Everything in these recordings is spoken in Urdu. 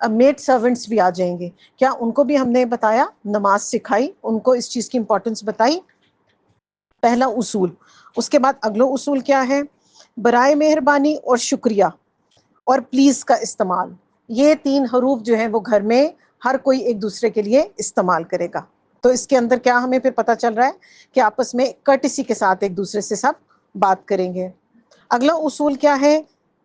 میڈ سرونٹس بھی آ جائیں گے، کیا ان کو بھی ہم نے بتایا، نماز سکھائی، ان کو اس چیز کی امپورٹنس بتائی؟ پہلا اصول۔ اس کے بعد اگلا اصول کیا ہے؟ برائے مہربانی اور شکریہ اور پلیز کا استعمال، یہ 3 حروف جو ہیں وہ گھر میں ہر کوئی ایک دوسرے کے لیے استعمال کرے گا۔ تو اس کے اندر کیا ہمیں پھر پتہ چل رہا ہے کہ آپس میں کرٹسی کے ساتھ ایک دوسرے سے سب بات کریں گے۔ اگلا اصول کیا ہے؟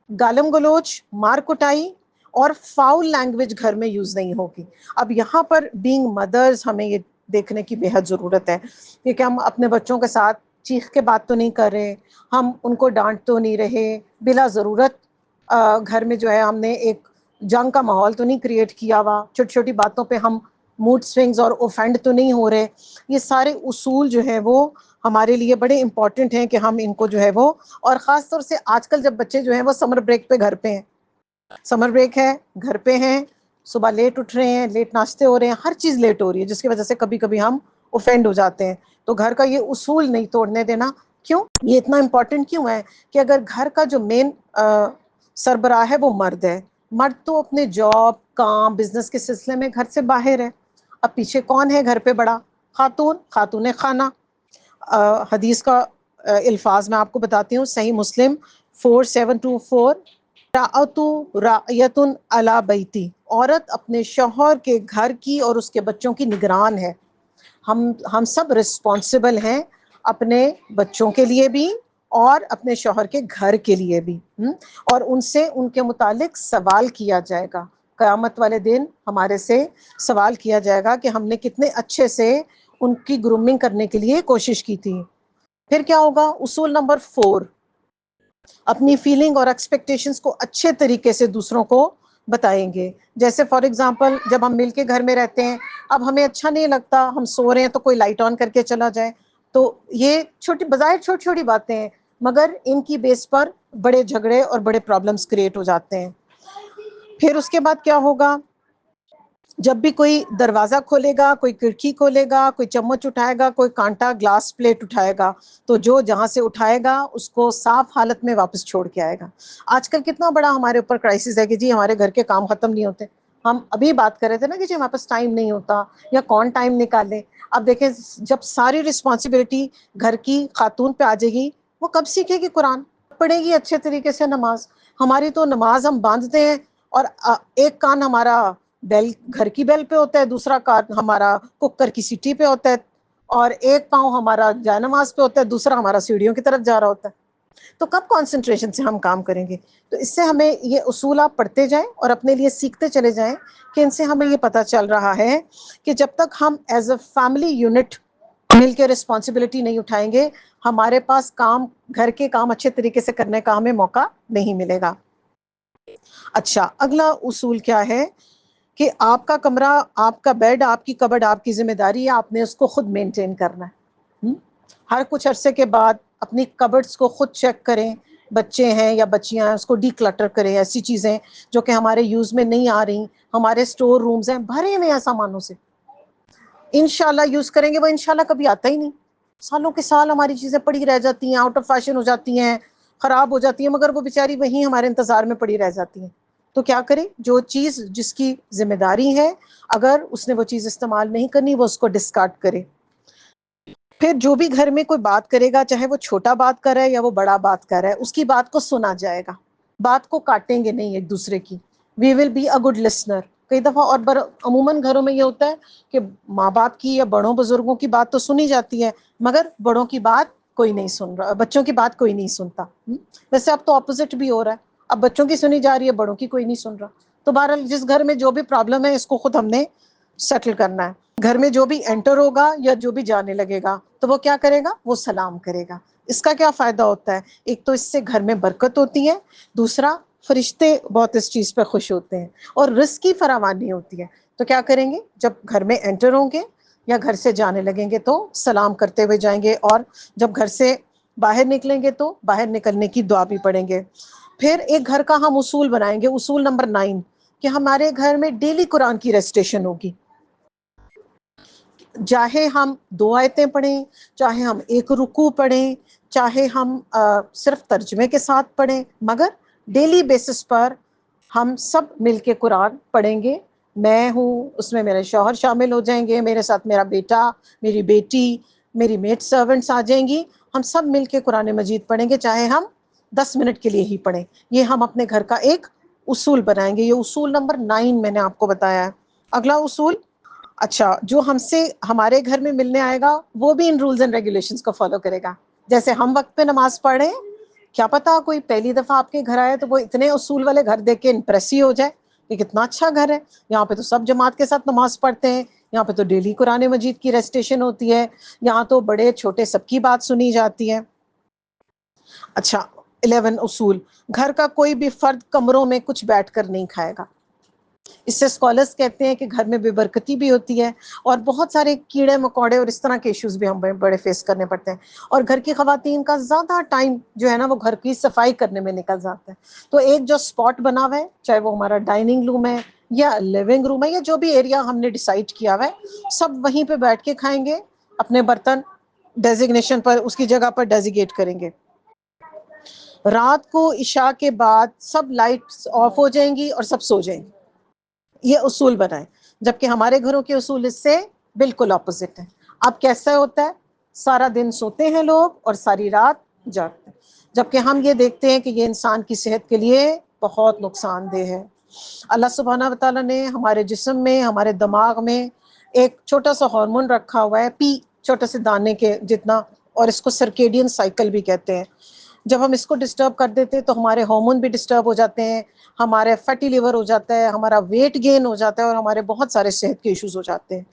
گالم گلوچ، مار کٹائی اور فاؤل لینگویج گھر میں یوز نہیں ہوگی۔ اب یہاں پر بینگ مدرز ہمیں یہ دیکھنے کی بے حد ضرورت ہے کہ ہم اپنے بچوں کے ساتھ چیخ کے بات تو نہیں کر رہے، ہم ان کو ڈانٹ تو نہیں رہے، بلا ضرورت گھر میں جو ہے ہم نے ایک جنگ کا ماحول تو نہیں کریٹ کیا ہوا، چھوٹی چھوٹی باتوں پہ ہم موڈ سوئنگز اور اوفینڈ تو نہیں ہو رہے۔ یہ سارے اصول جو ہیں وہ ہمارے لیے بڑے امپورٹنٹ ہیں کہ ہم ان کو جو ہے وہ، اور خاص طور سے آج کل جب بچے جو ہیں وہ سمر بریک پہ گھر پہ ہیں، سمر بریک ہے، گھر پہ ہیں، صبح لیٹ اٹھ رہے ہیں، لیٹ ناشتے ہو رہے ہیں، ہر چیز لیٹ ہو رہی ہے، جس کی وجہ سے کبھی کبھی ہم اوفینڈ ہو جاتے ہیں۔ تو گھر کا یہ اصول نہیں توڑنے دینا۔ کیوں یہ اتنا امپورٹنٹ کیوں ہے؟ کہ اگر گھر کا جو مین سربراہ ہے وہ مرد ہے، مرد تو اپنے جاب، کام، بزنس کے سلسلے میں گھر سے باہر ہے، اب پیچھے کون ہے گھر پہ بڑا؟ خاتون، خاتون خانہ۔ حدیث کا الفاظ میں آپ کو بتاتی ہوں، صحیح مسلم 4724، رَأَتُ رَأْیَةٌ عَلَى بیتی، عورت اپنے شوہر کے گھر کی اور اس کے بچوں کی نگران ہے۔ ہم سب رسپانسبل ہیں اپنے بچوں کے لیے بھی اور اپنے شوہر کے گھر کے لیے بھی، اور ان سے ان کے متعلق سوال کیا جائے گا۔ قیامت والے دن ہمارے سے سوال کیا جائے گا کہ ہم نے کتنے اچھے سے ان کی گرومنگ کرنے کے لیے کوشش کی تھی۔ پھر کیا ہوگا؟ اصول نمبر 4، اپنی فیلنگ اور ایکسپیکٹیشنز کو اچھے طریقے سے دوسروں کو بتائیں گے۔ جیسے فار ایگزامپل جب ہم مل کے گھر میں رہتے ہیں، اب ہمیں اچھا نہیں لگتا، ہم سو رہے ہیں تو کوئی لائٹ آن کر کے چلا جائے، تو یہ چھوٹی بظاہر چھوٹی چھوٹی باتیں ہیں، مگر ان کی بیس پر بڑے جھگڑے اور بڑے پرابلمز کریٹ ہو جاتے ہیں۔ پھر اس کے بعد کیا ہوگا؟ جب بھی کوئی دروازہ کھولے گا، کوئی کھڑکی کھولے گا، کوئی چمچ اٹھائے گا، کوئی کانٹا گلاس پلیٹ اٹھائے گا، تو جو جہاں سے اٹھائے گا اس کو صاف حالت میں واپس چھوڑ کے آئے گا۔ آج کل کتنا بڑا ہمارے اوپر کرائسس ہے کہ جی ہمارے گھر کے کام ختم نہیں ہوتے۔ ہم ابھی بات کر رہے تھے نا کہ جی ہمارے پاس ٹائم نہیں ہوتا یا کون ٹائم نکالے۔ اب دیکھیں جب ساری رسپانسبلٹی گھر کی خاتون پہ آ جائے گی، وہ کب سیکھے گی قرآن؟ پڑھے گی اچھے طریقے سے نماز؟ ہماری تو نماز ہم باندھتے ہیں اور ایک کان ہمارا بیل، گھر کی بیل پہ ہوتا ہے، دوسرا کان ہمارا کوکر کی سیٹی پہ ہوتا ہے، اور ایک پاؤں ہمارا جائے نماز پہ ہوتا ہے، دوسرا ہمارا سیڑھیوں کی طرف جا رہا ہوتا ہے۔ تو کب کنسنٹریشن سے ہم کام کریں گے؟ تو اس سے ہمیں یہ اصول آپ پڑھتے جائیں اور اپنے لیے سیکھتے چلے جائیں کہ ان سے ہمیں یہ پتہ چل رہا ہے کہ جب تک ہم ایز اے فیملی یونٹ مل کے رسپانسبلٹی نہیں اٹھائیں گے، ہمارے پاس کام، گھر کے کام اچھے طریقے سے کرنے کا ہمیں موقع نہیں ملے گا۔ اچھا، اگلا اصول کیا ہے کہ آپ کا کمرہ، آپ کا بیڈ، آپ کی کبڈ آپ کی ذمہ داری ہے، آپ نے اس کو خود مینٹین کرنا ہے۔ ہر کچھ عرصے کے بعد اپنی کبڈز کو خود چیک کریں، بچے ہیں یا بچیاں ہیں اس کو ڈی کلٹر کریں، ایسی چیزیں جو کہ ہمارے یوز میں نہیں آ رہی، ہمارے سٹور رومز ہیں بھرے ہوئے ہیں سامانوں سے، انشاءاللہ یوز کریں گے، وہ انشاءاللہ کبھی آتا ہی نہیں، سالوں کے سال ہماری چیزیں پڑی رہ جاتی ہیں، آؤٹ آف فیشن ہو جاتی ہیں، خراب ہو جاتی ہیں، مگر وہ بیچاری وہیں ہمارے انتظار میں پڑی رہ جاتی ہیں۔ تو کیا کرے؟ جو چیز جس کی ذمہ داری ہے، اگر اس نے وہ چیز استعمال نہیں کرنی، وہ اس کو ڈسکارڈ کرے۔ پھر جو بھی گھر میں کوئی بات کرے گا، چاہے وہ چھوٹا بات کر رہا ہے یا وہ بڑا بات کر رہا ہے، اس کی بات کو سنا جائے گا، بات کو کاٹیں گے نہیں ایک دوسرے کی۔ We will be a good listener. کئی دفعہ اور عموماً گھروں میں یہ ہوتا ہے کہ ماں باپ کی یا بڑوں بزرگوں کی بات تو سنی جاتی ہے، مگر بڑوں کی بات کوئی نہیں سن رہا، بچوں کی بات کوئی نہیں سنتا۔ ویسے اب تو اپوزٹ بھی ہو رہا ہے، اب بچوں کی سنی جا رہی ہے، بڑوں کی کوئی نہیں سن رہا۔ تو بہرحال جس گھر میں جو بھی پرابلم ہے، اس کو خود ہم نے سیٹل کرنا ہے۔ گھر میں جو بھی انٹر ہوگا یا جو بھی جانے لگے گا تو وہ کیا کرے گا؟ وہ سلام کرے گا۔ اس کا کیا فائدہ ہوتا ہے؟ ایک تو اس سے گھر میں برکت ہوتی ہے، دوسرا فرشتے بہت اس چیز پہ خوش ہوتے ہیں اور رزق کی فراوانی ہوتی ہے۔ تو کیا کریں گے؟ جب گھر میں انٹر ہوں گے یا گھر سے جانے لگیں گے تو سلام کرتے ہوئے جائیں گے، اور جب گھر سے باہر نکلیں گے تو باہر نکلنے کی دعا بھی پڑھیں گے۔ پھر ایک گھر کا ہم اصول بنائیں گے، اصول نمبر 9، کہ ہمارے گھر میں ڈیلی قرآن کی ریسٹیشن ہوگی۔ چاہے ہم 2 آیتیں پڑھیں، چاہے ہم ایک رکوع پڑھیں، چاہے ہم صرف ترجمے کے ساتھ پڑھیں، مگر ڈیلی بیسس پر ہم سب مل کے قرآن پڑھیں گے. میں ہوں اس میں، میرے شوہر شامل ہو جائیں گے، میرے ساتھ میرا بیٹا، میری بیٹی، میری میڈ سرونٹس آ جائیں گی. ہم سب مل کے قرآن مجید پڑھیں گے، چاہے ہم 10 منٹ کے لیے ہی پڑھیں. یہ ہم اپنے گھر کا ایک اصول بنائیں گے. یہ اصول نمبر 9 میں نے آپ کو بتایا ہے. اگلا اصول، اچھا، جو ہم سے ہمارے گھر میں ملنے آئے گا وہ بھی ان رولز اینڈ ریگولیشنز کو فالو کرے گا. جیسے ہم وقت پہ نماز پڑھ رہے ہیں، کیا پتا کوئی پہلی دفعہ آپ کے گھر آئے تو وہ اتنے اصول والے گھر دیکھ کے امپریس ہی ہو جائے کہ کتنا اچھا گھر ہے، یہاں پہ تو سب جماعت کے ساتھ نماز پڑھتے ہیں، یہاں پہ تو ڈیلی قرآن مجید کی ریسٹیشن ہوتی ہے، یہاں تو بڑے چھوٹے سب کی بات سنی جاتی ہے. اچھا، 11 اصول، گھر کا کوئی بھی فرد کمروں میں کچھ بیٹھ کر نہیں کھائے گا. اس سے اسکالرس کہتے ہیں کہ گھر میں بے برکتی بھی ہوتی ہے اور بہت سارے کیڑے مکوڑے اور اس طرح کے ایشوز بھی ہم بڑے فیس کرنے پڑتے ہیں. اور گھر کی خواتین کا زیادہ ٹائم جو ہے نا وہ گھر کی صفائی کرنے میں نکل جاتا ہے. تو ایک جو اسپاٹ بنا ہوا ہے، چاہے وہ ہمارا ڈائننگ روم ہے یا لیونگ روم ہے یا جو بھی ایریا ہم نے ڈیسائیڈ کیا ہوا ہے، سب وہیں پہ بیٹھ کے کھائیں گے. اپنے برتن ڈیزگنیشن پر، اس کی جگہ پر ڈیزیگیٹ کریں گے. رات کو عشاء کے بعد سب لائٹس آف ہو جائیں گی اور سب سو جائیں گے. یہ اصول بنائیں. جبکہ ہمارے گھروں کے اصول اس سے بالکل اپوزٹ ہیں. اب کیسا ہوتا ہے؟ سارا دن سوتے ہیں لوگ اور ساری رات جاگتے ہیں، جبکہ ہم یہ دیکھتے ہیں کہ یہ انسان کی صحت کے لیے بہت نقصان دہ ہے. اللہ سبحانہ و تعالیٰ نے ہمارے جسم میں، ہمارے دماغ میں ایک چھوٹا سا ہارمون رکھا ہوا ہے، پی، چھوٹے سے دانے کے جتنا، اور اس کو سرکیڈین سائیکل بھی کہتے ہیں. جب ہم اس کو ڈسٹرب کر دیتے ہیں تو ہمارے ہارمون بھی ڈسٹرب ہو جاتے ہیں، ہمارے فیٹی لیور ہو جاتا ہے، ہمارا ویٹ گین ہو جاتا ہے اور ہمارے بہت سارے صحت کے ایشوز ہو جاتے ہیں.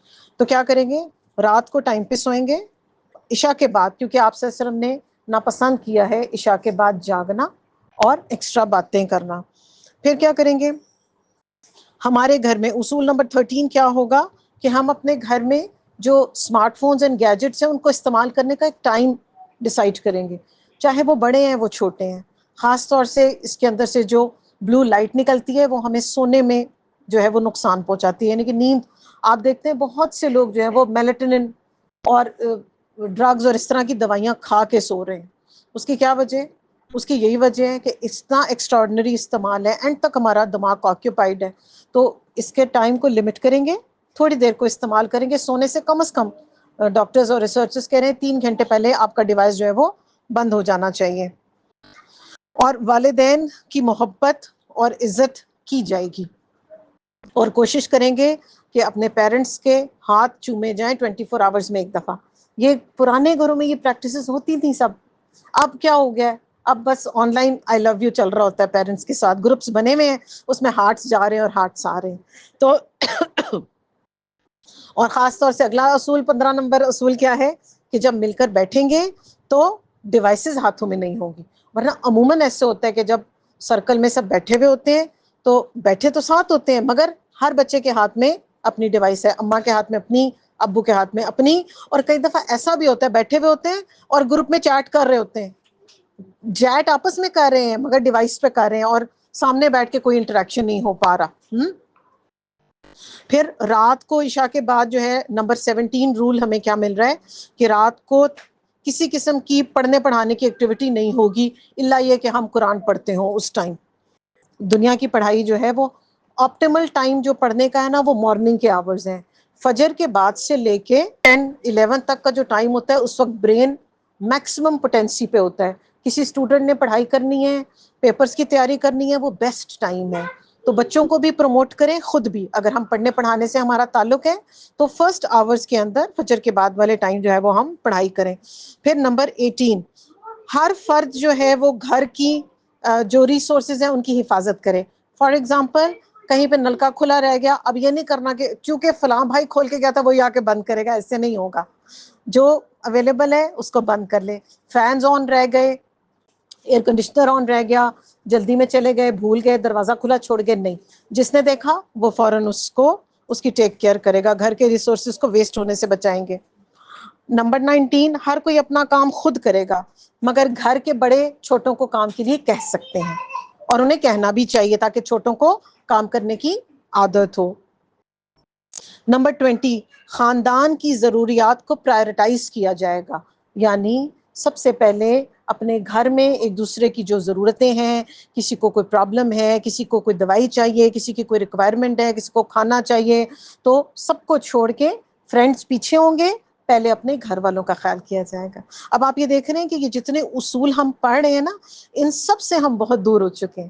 تو کیا کریں گے؟ رات کو ٹائم پہ سوئیں گے عشاء کے بعد، کیونکہ آپ صلی اللہ علیہ وسلم نے ناپسند کیا ہے عشاء کے بعد جاگنا اور ایکسٹرا باتیں کرنا. پھر کیا کریں گے؟ ہمارے گھر میں اصول نمبر 13 کیا ہوگا کہ ہم اپنے گھر میں جو اسمارٹ فونز اینڈ گیجٹس ہیں ان کو استعمال کرنے کا ایک ٹائم ڈیسائیڈ کریں گے، چاہے وہ بڑے ہیں وہ چھوٹے ہیں. خاص طور سے اس کے اندر سے جو بلو لائٹ نکلتی ہے وہ ہمیں سونے میں جو ہے وہ نقصان پہنچاتی ہے، یعنی کہ نیند. آپ دیکھتے ہیں بہت سے لوگ جو ہے وہ میلیٹونن اور ڈرگز اور اس طرح کی دوائیاں کھا کے سو رہے ہیں. اس کی کیا وجہ؟ اس کی یہی وجہ ہے کہ اتنا ایکسٹراڈنری استعمال ہے، اینڈ تک ہمارا دماغ آکیوپائڈ ہے. تو اس کے ٹائم کو لمٹ کریں گے، تھوڑی دیر کو استعمال کریں گے سونے سے کم از کم. ڈاکٹرز اور ریسرچرز کہہ رہے ہیں 3 گھنٹے پہلے آپ کا ڈیوائس جو ہے وہ بند ہو جانا چاہیے. اور والدین کی محبت اور عزت کی جائے گی، اور کوشش کریں گے کہ اپنے پیرنٹس کے ہاتھ چومے جائیں 24 آورز میں ایک دفعہ. یہ پرانے گھروں میں یہ پریکٹسز ہوتی تھیں سب. اب کیا ہو گیا ہے؟ اب بس on line I love you چل رہا ہوتا ہے، پیرنٹس کے ساتھ گروپس بنے ہوئے ہیں، اس میں ہارٹس جا رہے ہیں اور ہارٹس آ رہے ہیں. تو اور خاص طور سے اگلا اصول 15 نمبر اصول کیا ہے کہ جب مل کر بیٹھیں گے تو ڈیوائسز ہاتھوں میں نہیں ہوگی. ورنہ عموماً ایسے ہوتا ہے کہ جب سرکل میں سب بیٹھے ہوئے ہوتے ہیں تو بیٹھے تو ساتھ ہوتے ہیں مگر ہر بچے کے ہاتھ میں اپنی ڈیوائس ہے، اماں کے ہاتھ میں اپنی، ابو کے ہاتھ میں اپنی. اور کئی دفعہ ایسا بھی ہوتا ہے بیٹھے ہوئے ہوتے ہیں اور گروپ میں چیٹ کر رہے ہوتے ہیں، چیٹ آپس میں کر رہے ہیں مگر ڈیوائس پہ کر رہے ہیں اور سامنے بیٹھ کے کوئی انٹریکشن نہیں ہو پا رہا. پھر رات کو عشاء کے بعد جو ہے نمبر 17 رول ہمیں کیا مل رہا ہے کہ رات کو کسی قسم کی پڑھنے پڑھانے کی ایکٹیویٹی نہیں ہوگی، الا یہ کہ ہم قرآن پڑھتے ہوں. اس ٹائم دنیا کی پڑھائی جو ہے وہ آپٹیمل ٹائم جو پڑھنے کا ہے نا وہ مارننگ کے آورز ہیں. فجر کے بعد سے لے کے 10-11 تک کا جو ٹائم ہوتا ہے اس وقت برین میکسیمم پوٹینسی پہ ہوتا ہے. کسی اسٹوڈنٹ نے پڑھائی کرنی ہے، پیپرز کی تیاری کرنی ہے، وہ بیسٹ ٹائم ہے. تو بچوں کو بھی پروموٹ کریں، خود بھی اگر ہم پڑھنے پڑھانے سے ہمارا تعلق ہے تو فرسٹ آورز کے اندر فجر کے بعد والے ٹائم جو ہے وہ ہم پڑھائی کریں. پھر نمبر 18، ہر فرد جو ہے وہ گھر کی جو ریسورسز ہیں ان کی حفاظت کرے. فار ایگزامپل کہیں پہ نلکا کھلا رہ گیا، اب یہ نہیں کرنا کہ چونکہ فلاں بھائی کھول کے گیا تھا وہی آ کے بند کرے گا، ایسے نہیں ہوگا. جو اویلیبل ہے اس کو بند کر لیں. فینز آن رہ گئے، ایئر کنڈیشنر آن رہ گیا، جلدی میں چلے گئے، بھول گئے، دروازہ کھلا چھوڑ گئے، نہیں. جس نے دیکھا وہ فوراً اس کی ٹیک کیئر کرے گا، گھر کے ریسورسز کو ویسٹ ہونے سے بچائیں گے. نمبر 19، ہر کوئی اپنا کام خود کرے گا مگر گھر کے بڑے چھوٹوں کو کام کے لیے کہہ سکتے ہیں، اور انہیں کہنا بھی چاہیے تاکہ چھوٹوں کو کام کرنے کی عادت ہو. نمبر 20، خاندان کی ضروریات کو پرائرٹائز کیا جائے گا، یعنی سب سے پہلے اپنے گھر میں ایک دوسرے کی جو ضرورتیں ہیں، کسی کو کوئی پرابلم ہے، کسی کو کوئی دوائی چاہیے، کسی کی کوئی ریکوائرمنٹ ہے، کسی کو کھانا چاہیے، تو سب کو چھوڑ کے فرینڈز پیچھے ہوں گے، پہلے اپنے گھر والوں کا خیال کیا جائے گا۔ اب آپ یہ دیکھ رہے ہیں کہ یہ جتنے اصول ہم پڑھ رہے ہیں نا، ان سب سے ہم بہت دور ہو چکے ہیں۔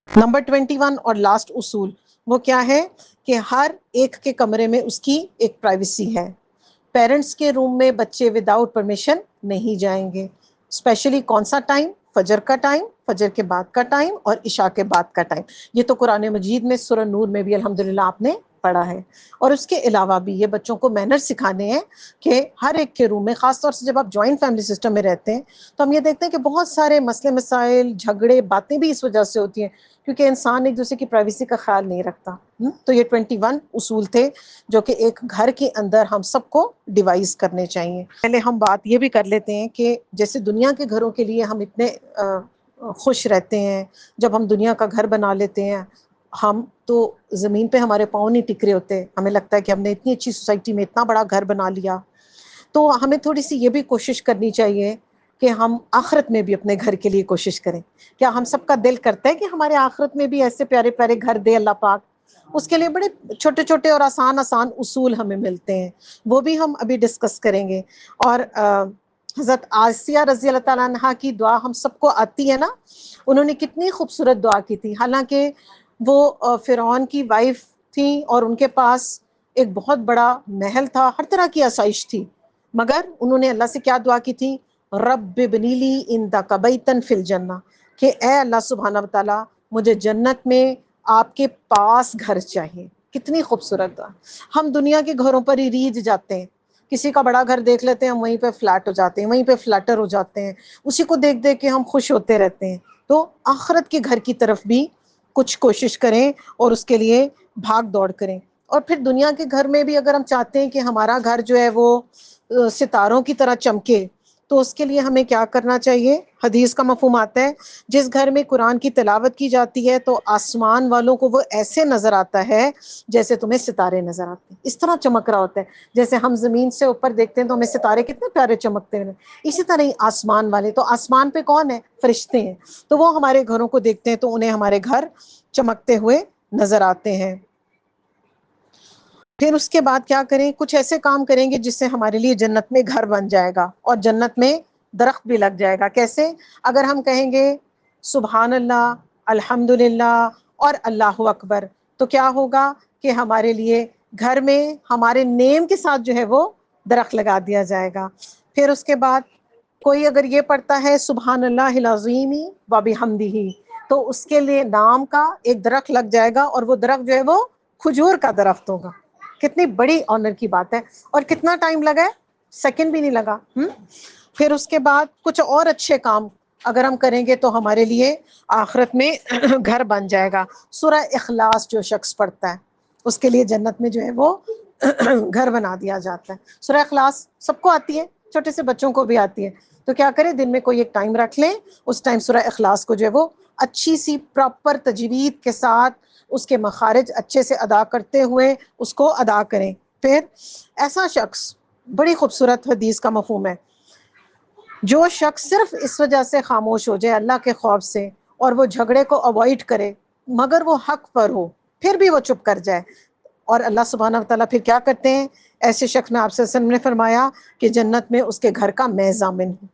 نمبر 21 اور لاسٹ اصول وہ کیا ہے کہ ہر ایک کے کمرے میں اس کی ایک پرائیویسی ہے۔ پیرنٹس کے روم میں بچے وداؤٹ پرمیشن نہیں جائیں گے۔ اسپیشلی کون سا ٹائم؟ فجر کا ٹائم، فجر کے بعد کا ٹائم اور عشاء کے بعد کا ٹائم۔ یہ تو قرآن مجید میں سورہ نور میں بھی الحمدللہ آپ نے پڑھا ہے۔ اور اس کے علاوہ بھی یہ بچوں کو مینر سکھانے ہیں کہ ہر ایک کے روم میں، خاص طور سے جب آپ جوائنٹ فیملی سسٹم میں رہتے ہیں تو ہم یہ دیکھتے ہیں کہ بہت سارے مسئلے مسائل، جھگڑے، باتیں بھی اس وجہ سے ہوتی ہیں کیونکہ انسان ایک دوسرے کی پرائیویسی کا خیال نہیں رکھتا۔ تو یہ 21 اصول تھے جو کہ ایک گھر کے اندر ہم سب کو ڈیوائز کرنے چاہیے۔ پہلے ہم بات یہ بھی کر لیتے ہیں کہ جیسے دنیا کے گھروں کے لیے ہم اتنے خوش رہتے ہیں، جب ہم دنیا کا گھر بنا لیتے ہیں، ہم تو زمین پہ ہمارے پاؤں نہیں ٹک رہے ہوتے، ہمیں لگتا ہے کہ ہم نے اتنی اچھی سوسائٹی میں اتنا بڑا گھر بنا لیا۔ تو ہمیں تھوڑی سی یہ بھی کوشش کرنی چاہیے کہ ہم آخرت میں بھی اپنے گھر کے لیے کوشش کریں۔ کیا ہم سب کا دل کرتا ہے کہ ہمارے آخرت میں بھی ایسے پیارے پیارے گھر دے اللہ پاک؟ اس کے لیے بڑے چھوٹے چھوٹے اور آسان اصول ہمیں ملتے ہیں، وہ بھی ہم ابھی ڈسکس کریں گے۔ اور حضرت آسیہ رضی اللہ تعالیٰ عنہا کی دعا ہم سب کو آتی ہے نا، انہوں نے کتنی خوبصورت دعا کی تھی، حالانکہ وہ فرعون کی وائف تھی اور ان کے پاس ایک بہت بڑا محل تھا، ہر طرح کی آسائش تھی، مگر انہوں نے اللہ سے کیا دعا کی تھی؟ رب ابنی لی عندک بیتا فی الجنہ، کہ اے اللہ سبحانہ و تعالیٰ مجھے جنت میں آپ کے پاس گھر چاہیے۔ کتنی خوبصورت دعا۔ ہم دنیا کے گھروں پر ہی ریجھ جاتے ہیں، کسی کا بڑا گھر دیکھ لیتے ہیں، ہم وہیں پہ فلیٹ ہو جاتے ہیں، وہیں پہ فلیٹر ہو جاتے ہیں، اسی کو دیکھ دیکھ کے ہم خوش ہوتے رہتے ہیں۔ تو آخرت کے گھر کی طرف بھی کچھ کوشش کریں اور اس کے لیے بھاگ دوڑ کریں۔ اور پھر دنیا کے گھر میں بھی اگر ہم چاہتے ہیں کہ ہمارا گھر جو ہے وہ ستاروں کی طرح چمکے، تو اس کے لیے ہمیں کیا کرنا چاہیے؟ حدیث کا مفہوم آتا ہے، جس گھر میں قرآن کی تلاوت کی جاتی ہے تو آسمان والوں کو وہ ایسے نظر آتا ہے جیسے تمہیں ستارے نظر آتے ہیں، اس طرح چمک رہا ہوتا ہے۔ جیسے ہم زمین سے اوپر دیکھتے ہیں تو ہمیں ستارے کتنے پیارے چمکتے ہیں، اسی طرح ہی آسمان والے، تو آسمان پہ کون ہے؟ فرشتے ہیں، تو وہ ہمارے گھروں کو دیکھتے ہیں تو انہیں ہمارے گھر چمکتے ہوئے نظر آتے ہیں۔ پھر اس کے بعد کیا کریں؟ کچھ ایسے کام کریں گے جس سے ہمارے لیے جنت میں گھر بن جائے گا اور جنت میں درخت بھی لگ جائے گا۔ کیسے؟ اگر ہم کہیں گے سبحان اللہ، الحمدللہ اور اللہ اکبر، تو کیا ہوگا کہ ہمارے لیے گھر میں ہمارے نیم کے ساتھ جو ہے وہ درخت لگا دیا جائے گا۔ پھر اس کے بعد کوئی اگر یہ پڑھتا ہے سبحان اللہ العظیم و بحمدہ، تو اس کے لیے نام کا ایک درخت لگ جائے گا اور وہ درخت جو ہے وہ کھجور کا درخت ہوگا۔ کتنی بڑی آنر کی بات ہے، اور کتنا ٹائم لگا ہے؟ سیکنڈ بھی نہیں لگا۔ پھر اس کے بعد کچھ اور اچھے کام اگر ہم کریں گے تو ہمارے لیے آخرت میں گھر بن جائے گا۔ سورہ اخلاص جو شخص پڑھتا ہے اس کے لیے جنت میں جو ہے وہ گھر بنا دیا جاتا ہے۔ سورہ اخلاص سب کو آتی ہے، چھوٹے سے بچوں کو بھی آتی ہے، تو کیا کریں؟ دن میں کوئی ایک ٹائم رکھ لیں، اس ٹائم سورہ اخلاص کو جو ہے وہ اچھی سی پراپر تجوید کے ساتھ اس کے مخارج اچھے سے ادا کرتے ہوئے اس کو ادا کریں۔ پھر ایسا شخص، بڑی خوبصورت حدیث کا مفہوم ہے، جو شخص صرف اس وجہ سے خاموش ہو جائے اللہ کے خوف سے اور وہ جھگڑے کو اوائڈ کرے مگر وہ حق پر ہو، پھر بھی وہ چپ کر جائے، اور اللہ سبحانہ وتعالیٰ پھر کیا کرتے ہیں؟ ایسے شخص میں آپ صلی اللہ علیہ وسلم نے فرمایا کہ جنت میں اس کے گھر کا میں ضامن ہوں۔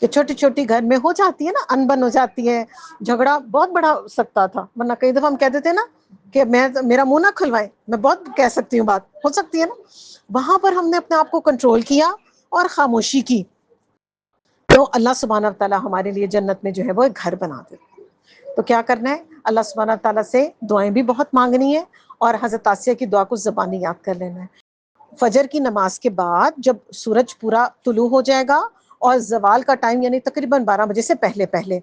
کہ چھوٹی چھوٹی گھر میں ہو جاتی ہے نا، انبن ہو جاتی ہے، جھگڑا بہت بڑا ہو سکتا تھا، ورنہ کئی دفعہ ہم کہتے تھے نا کہ میرا منہ نہ کھلوائیں، میں بہت کہہ سکتی ہوں، بات ہو سکتی ہے نا، وہاں پر ہم نے اپنے آپ کو کنٹرول کیا اور خاموشی کی، تو اللہ سبحانہ وتعالیٰ ہمارے لیے جنت میں جو ہے وہ ایک گھر بنا دے۔ تو کیا کرنا ہے؟ اللہ سبحانہ تعالیٰ سے دعائیں بھی بہت مانگنی ہے اور حضرت آسیہ کی دعا کو زبانی یاد کر لینا ہے۔ فجر کی نماز کے بعد جب سورج پورا طلوع ہو جائے گا اور زوال کا ٹائم یعنی تقریباً 12 بجے سے پہلے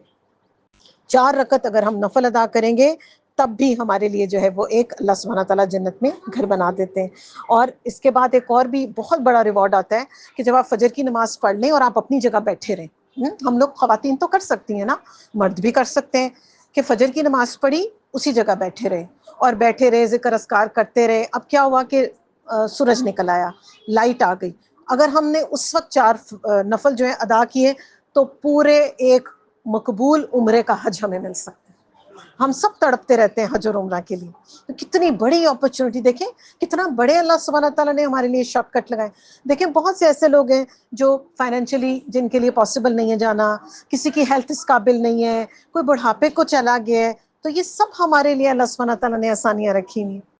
4 رکعت اگر ہم نفل ادا کریں گے تب بھی ہمارے لیے جو ہے وہ ایک اللہ سبحانہ تعالیٰ جنت میں گھر بنا دیتے ہیں۔ اور اس کے بعد ایک اور بھی بہت بڑا ریوارڈ آتا ہے کہ جب آپ فجر کی نماز پڑھ لیں اور آپ اپنی جگہ بیٹھے رہیں، ہم لوگ خواتین تو کر سکتی ہیں نا، مرد بھی کر سکتے ہیں کہ فجر کی نماز پڑھی اسی جگہ بیٹھے رہے اور بیٹھے رہے، ذکر اذکار کرتے رہے۔ اب کیا ہوا کہ سورج نکل آیا، لائٹ آ گئی، اگر ہم نے اس وقت 4 نفل جو ہے ادا کیے تو پورے ایک مقبول عمرے کا حج ہمیں مل سکتا ہے۔ ہم سب تڑپتے رہتے ہیں حج اور عمرہ کے لیے، تو کتنی بڑی اپرچونٹی، دیکھیں کتنا بڑے اللہ سبحانہ تعالیٰ نے ہمارے لیے شارٹ کٹ لگائے۔ دیکھیں بہت سے ایسے لوگ ہیں جو فائنینشلی جن کے لیے پاسبل نہیں ہے جانا، کسی کی ہیلتھ اس قابل نہیں ہے، کوئی بڑھاپے کو چلا گیا ہے، تو یہ سب ہمارے لیے اللہ سبحانہ تعالیٰ نے آسانیاں رکھی ہوئی ہیں۔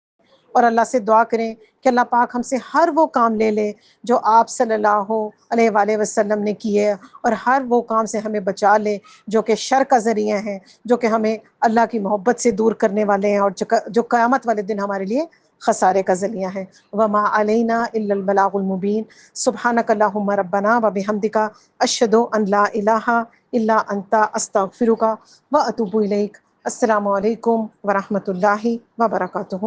اور اللہ سے دعا کریں کہ اللہ پاک ہم سے ہر وہ کام لے لے جو آپ صلی اللہ علیہ وآلہ وسلم نے کیے، اور ہر وہ کام سے ہمیں بچا لے جو کہ شر کا ذریعہ ہیں، جو کہ ہمیں اللہ کی محبت سے دور کرنے والے ہیں، اور جو قیامت والے دن ہمارے لیے خسارے کا ذریعہ ہے۔ وما علینا الا البلاغ المبین۔ سبحانک اللہم ربنا وبحمدک، اشہد ان لا الہ الا انت، استغفرک واتوب الیک۔ السلام علیکم ورحمۃ اللہ وبرکاتہ۔